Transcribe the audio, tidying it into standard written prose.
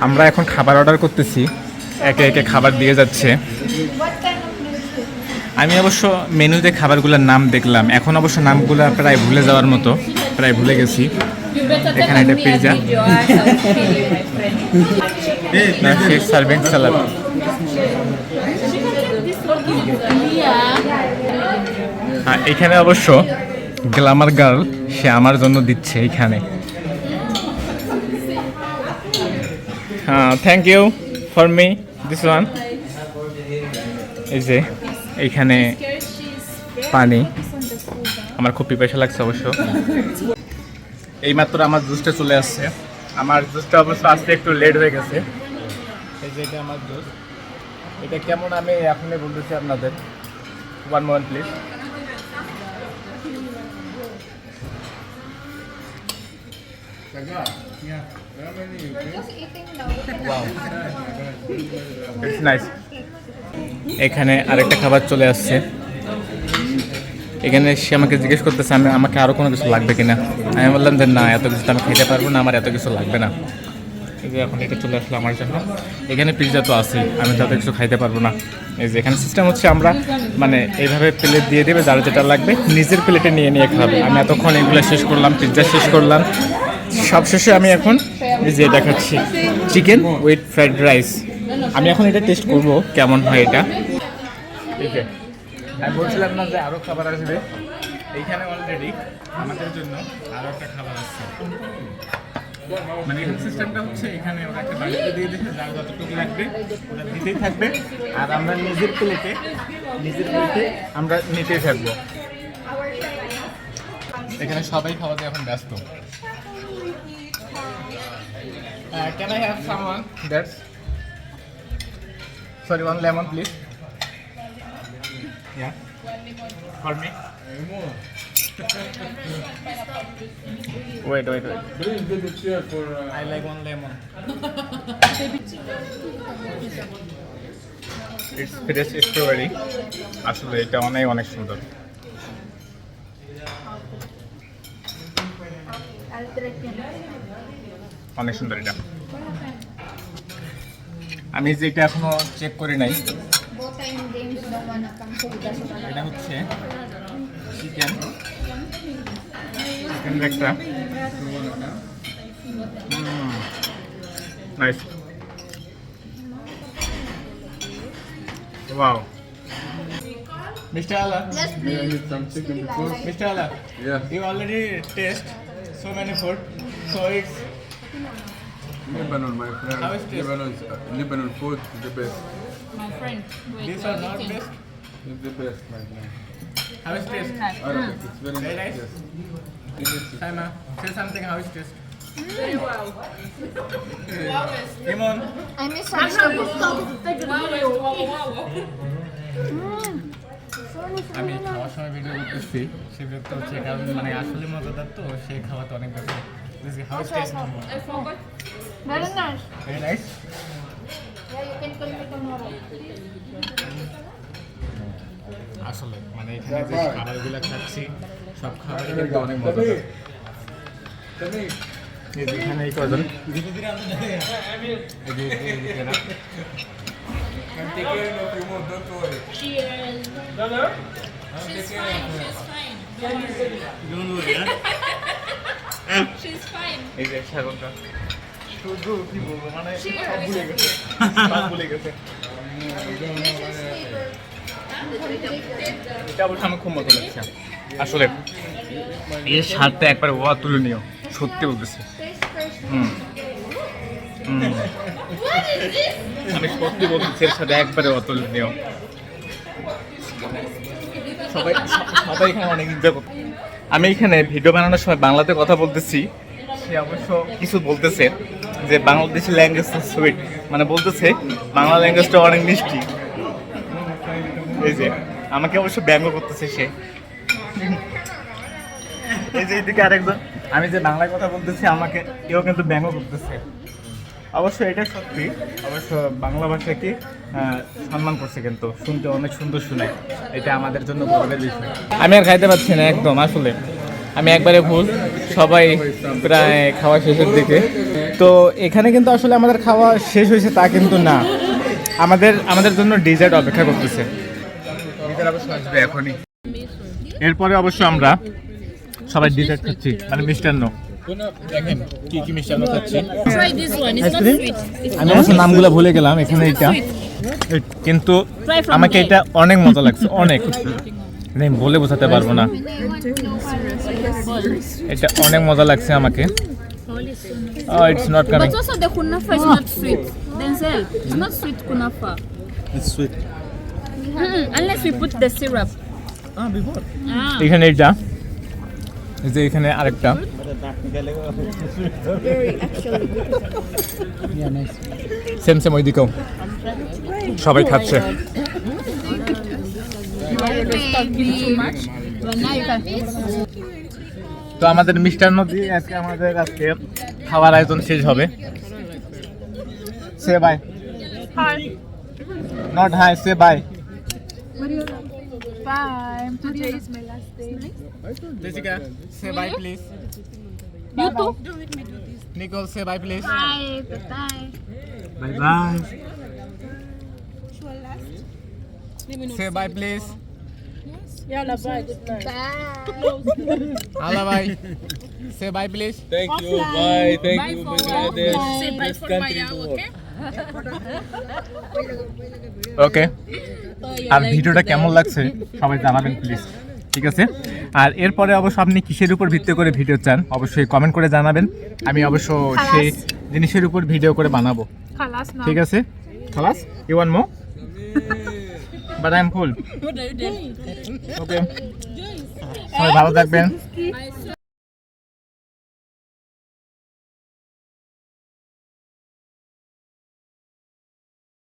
আমরা এখন খাবার অর্ডার করতেছি, একে একে খাবার দিয়ে যাচ্ছে। আমি অবশ্য মেনুতে খাবারগুলোর নাম দেখলাম, এখন অবশ্য নামগুলো প্রায় ভুলে যাওয়ার মতো, প্রায় ভুলে গেছি। এখানে একটা পিৎজা, সার্ভিং স্যালাড। হ্যাঁ, এখানে অবশ্য গ্ল্যামার গার্ল সে আমার জন্য দিচ্ছে এখানে। হ্যাঁ, thank you for me this one. এই যে এইখানে পানি, আমার খুব পিপাসা লাগছে অবশ্য। এইমাত্র আমার জুসটা চলে আসছে, আমার জুসটা অবশ্য আসতে একটু লেট হয়ে গেছে। এই যে এটা আমার জুস, এটা কেমন আমি এখনই বলতেছি আপনাদের। One moment please. It's nice. এখানে আরেকটা খাবার চলে আসছে। এখানে সে আমাকে জিজ্ঞেস করতেছে আমাকে আরও কোনো কিছু লাগবে কিনা। আমি বললাম যে না, এত কিছু তো আমি খেতে পারবো না, আমার এত কিছু লাগবে না। এই যে এখন এটা চলে আসলো আমার জন্য। এখানে পিৎজা তো আছেই, আমি তো এত কিছু খাইতে পারবো না। এই যে এখানে সিস্টেম হচ্ছে আমরা মানে এইভাবে প্লেট দিয়ে দেবে, যার যেটা লাগবে নিজের প্লেটে নিয়ে নিয়ে খাবে। আমি এতক্ষণ এগুলো শেষ করলাম, পিৎজা শেষ করলাম, সব শেষে আমি এখন এই যে এটা খাচ্ছি, চিকেন উইথ ফ্রাইড রাইস। আমি এখন এটা টেস্ট করবো কেমন হয় এটা। ঠিক আছে, আমি বলছিলাম না যে আরও খাবার আসবে। এইখানে অলরেডি আমাদের জন্য আরও একটা খাবার আসছে। মানে এখানে সিস্টেমটা হচ্ছে, এখানে ওরা একটা বাড়িতে দিয়ে দিচ্ছে, যার যতটুকু লাগবে ওরা দিতেই থাকবে, আর আমরা নিজের প্লেটে আমরা নিতেই থাকবো। এখানে সবাই খাওয়াতে এখন ব্যস্ত। Can I have someone that's sorry, one lemon please. Yeah, for me. Wait. Bring the chair for. I like one lemon. It's fresh strawberry. আসলে এটা অনেক সুন্দর। অনেক সুন্দর এটা। আমি যেটা এখনো চেক করি নাই, এটা হচ্ছে চিকেন একটা nice. Wow, Mr. Allah. Yes, please. I need some chicken before. Mr. Allah, Yeah. you already taste so many food, so it's Lebanon, my friend. How is this? Lebanon food is the best. My friend, wait, these are not best. It's the best, my friend. How is taste? Arabic, it's very Very nice. nice. Yes. Saima, say something. How is taste? Very well. Imon, I miss some আমি খাওয়ার সময় video করতেছি, সে ব্যক্তি হচ্ছে কারণ মানে আসলে মজাদার তো, সে খাওয়াতে অনেক ব্যস্ত। How is taste? I forgot. Very nice. Very nice. Yeah, you can call me tomorrow. আসলে মানে এখানে যে খাবারগুলো খাচ্ছি, সব খাবারই কিন্তু অনেক মজাদার। এই যে এখানে এই কজন Cheers. She's fine. She's fine. এই যে সাগরটা শুধু কি বলবো, মানে Cheers. সব ভুলে গেছে। এটা অবশ্য আমার খুব মজা লাগছে আসলে। এর স্বাদটা একবার অতুলনীয়, সত্যি বলতেছি। আমি সত্যি বলতেছি, এর সাথে একবারে অতুলনীয়। সবাই এখানে অনেক এনজয় করছে। আমি এখানে ভিডিও বানানোর সময় বাংলাতে কথা বলতেছি, সে অবশ্য কিছু বলতেছে যে বাংলাদেশি ল্যাঙ্গুয়েজটা সুইট, মানে বলতেছে বাংলা ল্যাঙ্গুয়েজটা অনেক মিষ্টি। এই যে আমাকে অবশ্য ব্যঙ্গ করতেছে সে। এই যে এদিকে আরেকজন, আমি যে বাংলায় কথা বলতেছি আমাকে এও কিন্তু ব্যঙ্গ করতেছে। অবশ্য এটা সত্যি, অবশ্য বাংলা ভাষাকে সম্মান করছে, কিন্তু শুনতে অনেক সুন্দর শোনায়, এটা আমাদের জন্য গর্বের বিষয়। আমি আর খাইতে পারছি না একদম, আসলে আমি একবারে ভুল। সবাই প্রায় খাওয়া শেষের দিকে। তো এখানে কিন্তু আসলে আমাদের খাওয়া শেষ হয়েছে তা কিন্তু না, আমাদের জন্য ডেজার্ট অপেক্ষা করতেছে। ডেজার্ট অবশ্য আসবে এখনই। এরপরে অবশ্য আমরা সবাই ডেজার্ট খাচ্ছি, মানে মিষ্টান্ন। দেখেন কি কি মিষ্টান্ন খাচ্ছি। Try this one. It's not ice cream? sweet. It's আমি অবশ্য নামগুলো ভুলে গেলাম। এখানে এটা কিন্তু Try from আমাকে there. এটা অনেক মজা লাগছে, অনেক, মানে আমি বলে বোঝাতে পারবো না। এটা অনেক মজা লাগছে আমাকে। It's not coming. But also the kunafa is not sweet. Denzel, it's not sweet kunafa. It's sweet. Unless we put the syrup. Ah. এখানে এটা, এই যে এখানে আরেকটা, সেম সেম ওইদিকেও সবাই খাচ্ছে। Too much. But now you can. তো আমাদের মিষ্টান্ন দিয়ে আজকে খাওয়ার আয়োজন শেষ হবে। Say bye, not hi, say bye. Bye. Today is my last day. Jessica, say bye please. You too. Nicole, say bye please. Bye. Bye. Bye bye. Say bye please. আলা bye, say bye please. Thank you. Bye. Thank Bye you, for Bangladesh. Say bye Best for country Maya, in the world. okay? ওকে, আর ভিডিওটা কেমন লাগছে সবাই জানাবেন please, ঠিক আছে? আর এরপরে অবশ্য আপনি কিসের উপর ভিত্তি করে ভিডিও চান অবশ্যই কমেন্ট করে জানাবেন, আমি অবশ্য সেই জিনিসের উপর ভিডিও করে বানাবো, Kalas na. ঠিক আছে? খালাস, you want more? But I am full. Okay, সবাই ভালো থাকবেন।